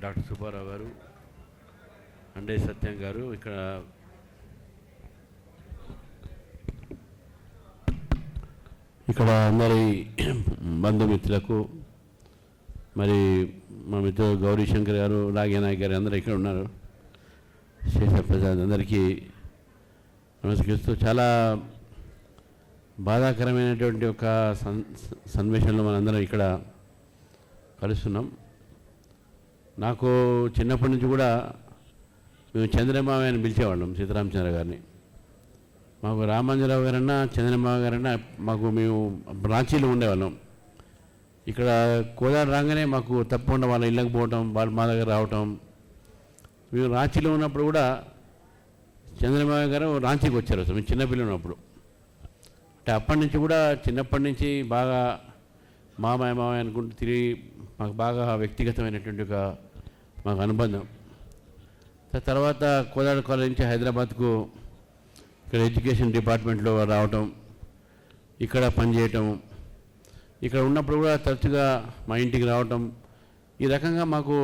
Doctor Subbarao గారు, అండే సత్యం గారు, ఇక్కడ అందరి బంధుమిత్రులకు, మరి మా మిత్రులు గౌరీశంకర్ గారు, నాగేనాయక్ గారు అందరూ ఇక్కడ ఉన్నారు. శేషప్రసాద్ అందరికీ నమస్కరిస్తూ, చాలా బాధాకరమైనటువంటి ఒక సన్నివేశంలో మనందరం ఇక్కడ కలుస్తున్నాం. నాకు చిన్నప్పటి నుంచి కూడా మేము చంద్రమామ అని పిలిచేవాళ్ళం, సీతారామచంద్ర గారిని. మాకు రామాంజరావు గారన్నా చంద్రమామ గారన్నా మేము రాంచీలో ఉండేవాళ్ళం. ఇక్కడ కోదాడ రాగానే మాకు తప్పకుండా వాళ్ళ ఇళ్ళకి పోవటం, వాళ్ళు మా దగ్గర రావటం. మేము రాంచీలో ఉన్నప్పుడు కూడా చంద్రమామ గారు రాంచీకి వచ్చారు అసలు మేము చిన్నపిల్లలు ఉన్నప్పుడు. అంటే అప్పటి నుంచి కూడా చిన్నప్పటి నుంచి బాగా మామయ్య అనుకుంటూ తిరిగి మాకు బాగా వ్యక్తిగతమైనటువంటి ఒక మాకు అనుబంధం. తర్వాత కోదాడ కాలేజ్ నుంచి హైదరాబాద్కు ఇక్కడ ఎడ్యుకేషన్ డిపార్ట్మెంట్లో రావటం, ఇక్కడ పనిచేయటం, ఇక్కడ ఉన్నప్పుడు కూడా తరచుగా మా ఇంటికి రావటం. ఈ రకంగా మాకు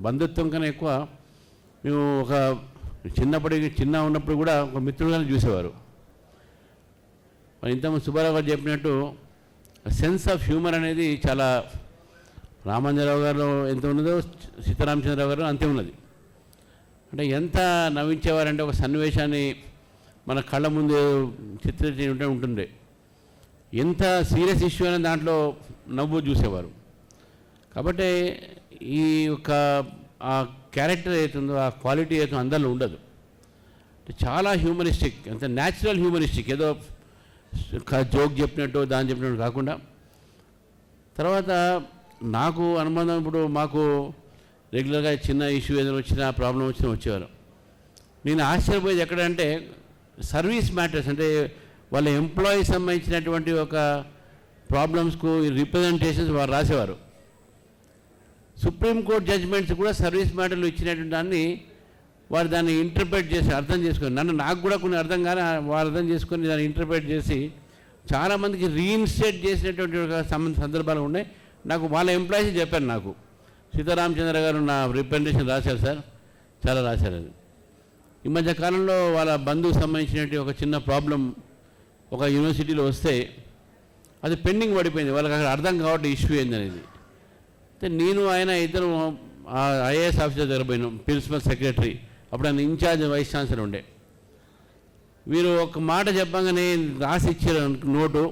బంధుత్వం కన్నా ఎక్కువ మేము ఒక చిన్న ఉన్నప్పుడు కూడా ఒక మిత్రులను చూసేవారు. ఇంతకుముందు సుబ్బారావు గారు చెప్పినట్టు సెన్స్ ఆఫ్ హ్యూమర్ అనేది చాలా రామాంజరావు గారు ఎంత ఉన్నదో సీతారామచంద్రరావు గారు అంతే ఉన్నది. అంటే ఎంత నవ్వించేవారంటే ఒక సన్నివేశాన్ని మన కళ్ళ ముందు చిత్రించే ఉంటుండే. ఎంత సీరియస్ ఇష్యూ అయినా దాంట్లో నవ్వు చూసేవారు. కాబట్టి ఈ యొక్క ఆ క్యారెక్టర్ అవుతుందో, ఆ క్వాలిటీ అవుతుందో అందరిలో ఉండదు. చాలా హ్యూమరిస్టిక్, అంత న్యాచురల్ హ్యూమరిస్టిక్, ఏదో జోక్ చెప్పినట్టు దాన్ని చెప్పినట్టు కాకుండా. తర్వాత నాకు అనుబంధం, ఇప్పుడు మాకు రెగ్యులర్గా చిన్న ఇష్యూ ఏదైనా వచ్చినా, ప్రాబ్లం వచ్చినా వచ్చేవారు. నేను ఆశ్చర్యపోయేది ఎక్కడంటే సర్వీస్ మ్యాటర్స్, అంటే వాళ్ళ ఎంప్లాయీస్ సంబంధించినటువంటి ఒక ప్రాబ్లమ్స్కు రిప్రజెంటేషన్స్ వారు రాసేవారు. సుప్రీంకోర్టు జడ్జిమెంట్స్ కూడా సర్వీస్ మ్యాటర్లు ఇచ్చినటువంటి దాన్ని వారు దాన్ని ఇంటర్ప్రెట్ చేసి అర్థం చేసుకొని, నాకు కూడా కొన్ని అర్థం కానీ వారు అర్థం చేసుకొని దాన్ని ఇంటర్ప్రెట్ చేసి చాలామందికి రీఇన్స్టేట్ చేసినటువంటి ఒక సందర్భాలు ఉన్నాయి. నాకు వాళ్ళ ఎంప్లాయీస్ చెప్పారు, నాకు సీతారామచంద్ర గారు నా రిప్రజెంటేషన్ రాశారు సార్, చాలా రాశారు. అది ఈ మధ్య కాలంలో వాళ్ళ బంధువుకు సంబంధించినటువంటి ఒక చిన్న ప్రాబ్లం ఒక యూనివర్సిటీలో వస్తే అది పెండింగ్ పడిపోయింది. వాళ్ళకి అక్కడ అర్థం కావట్లేదు ఇష్యూ ఏందనేది. అయితే నేను ఆయన ఇద్దరు ఐఏఎస్ ఆఫీసర్ దగ్గర పోయినాం, ప్రిన్సిపల్ సెక్రటరీ, అప్పుడు ఆయన ఇన్ఛార్జ్ వైస్ ఛాన్సలర్ ఉండే. వీరు ఒక మాట చెప్పగానే రాసి ఇచ్చారు నోటు.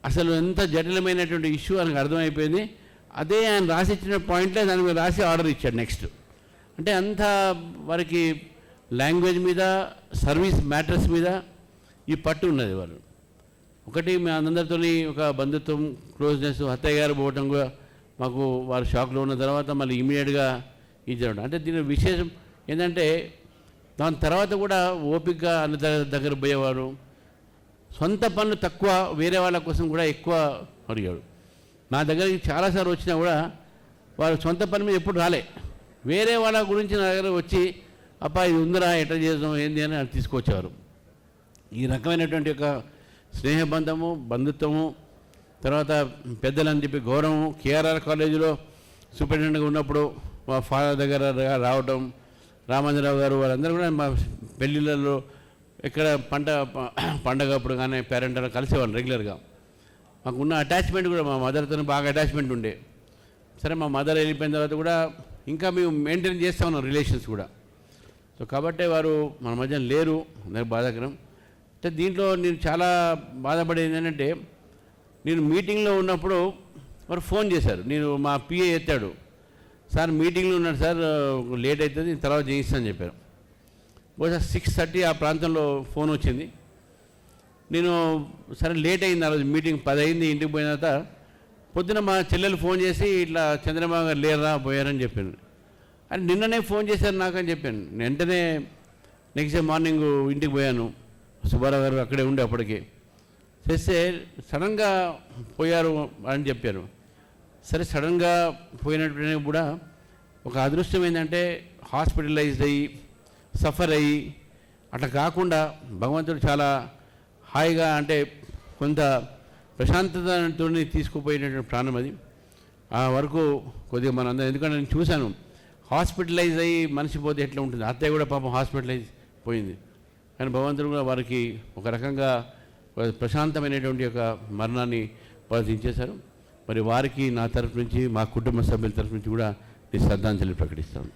అసలు ఎంత జటిలమైనటువంటి ఇష్యూ ఆయనకు అర్థమైపోయింది. అదే ఆయన రాసి ఇచ్చిన పాయింట్లే దాని మీద రాసి ఆర్డర్ ఇచ్చాడు నెక్స్ట్. అంటే అంత వారికి లాంగ్వేజ్ మీద, సర్వీస్ మ్యాటర్స్ మీద ఈ పట్టు ఉన్నది. వాళ్ళు ఒకటి మీ అందరితో ఒక బంధుత్వం, క్లోజ్నెస్. అత్తయ్య గారు పోవటం కూడా మాకు వారు షాక్లో ఉన్న తర్వాత మళ్ళీ ఇమీడియట్గా ఇది జరగడం. అంటే దీని విశేషం ఏంటంటే దాని తర్వాత కూడా ఓపికగా అన్న దగ్గర పోయేవారు. సొంత పనులు తక్కువ, వేరే వాళ్ళ కోసం కూడా ఎక్కువ అడిగాడు. నా దగ్గరికి చాలాసార్లు వచ్చినా కూడా వారు సొంత పని మీద ఎప్పుడు రాలే, వేరే వాళ్ళ గురించి నా దగ్గర వచ్చి అప్పా ఇది ఉందిరా, ఎట్లా చేద్దాం ఏంది అని తీసుకొచ్చేవారు. ఈ రకమైనటువంటి ఒక స్నేహబంధము, బంధుత్వము, తర్వాత పెద్దలని చెప్పి గౌరవం. కేఆర్ఆర్ కాలేజీలో సూపరింటెండెంట్గా ఉన్నప్పుడు మా ఫాదర్ దగ్గర రావటం, రామాంజరావు గారు వాళ్ళందరూ కూడా మా పెళ్ళిళ్ళలో ఎక్కడ పండగ అప్పుడు కానీ పేరెంట్ కలిసేవాళ్ళు రెగ్యులర్గా. మాకున్న అటాచ్మెంట్ కూడా మా మదర్తో బాగా అటాచ్మెంట్ ఉండే. సరే మా మదర్ వెళ్ళిపోయిన తర్వాత కూడా ఇంకా మేము మెయింటైన్ చేస్తూ ఉన్నాం రిలేషన్స్ కూడా. సో కాబట్టి వారు మన మధ్య లేరు, నాకు బాధాకరం. అంటే దీంట్లో నేను చాలా బాధపడేది ఏంటంటే, నేను మీటింగ్లో ఉన్నప్పుడు వారు ఫోన్ చేశారు. నేను మా పిఏ ఎత్తాడు, సార్ మీటింగ్లో ఉన్నాడు సార్, లేట్ అవుతుంది, తర్వాత చేయిస్తానని చెప్పారు. బహుశా 6:30 ఆ ప్రాంతంలో ఫోన్ వచ్చింది. నేను సరే లేట్ అయింది, ఆ రోజు మీటింగ్ 10 అయింది. ఇంటికి పోయిన తర్వాత పొద్దున మా చెల్లెలు ఫోన్ చేసి ఇట్లా చంద్రబాబు గారు లేరా, పోయారని చెప్పాను. అని నిన్ననే ఫోన్ చేశారు నాకు అని చెప్పాను. వెంటనే నెక్స్ట్ డే మార్నింగ్ ఇంటికి పోయాను. సుబ్బారావు గారు అక్కడే ఉండే అప్పటికి. చేస్తే సడన్గా పోయారు అని చెప్పారు. సరే సడన్గా పోయినట్టు కూడా ఒక అదృష్టం ఏంటంటే హాస్పిటలైజ్డ్ అయ్యి సఫర్ అయ్యి అట్లా కాకుండా భగవంతుడు చాలా హాయిగా, అంటే కొంత ప్రశాంతతతో తీసుకుపోయినటువంటి ప్రాణం అది. ఆ వరకు కొద్దిగా మనందరం, ఎందుకంటే నేను చూశాను హాస్పిటలైజ్ అయ్యి మనిషి పోతే ఎట్లా ఉంటుంది, అత్తయ్య కూడా పాపం హాస్పిటలైజ్ పోయింది. కానీ భగవంతుడు కూడా వారికి ఒక రకంగా ప్రశాంతమైనటువంటి ఒక మరణాన్ని ప్రవచించేశారు. మరి వారికి నా తరఫు నుంచి, మా కుటుంబ సభ్యుల తరఫు నుంచి కూడా శ్రద్ధాంజలి ప్రకటిస్తాను.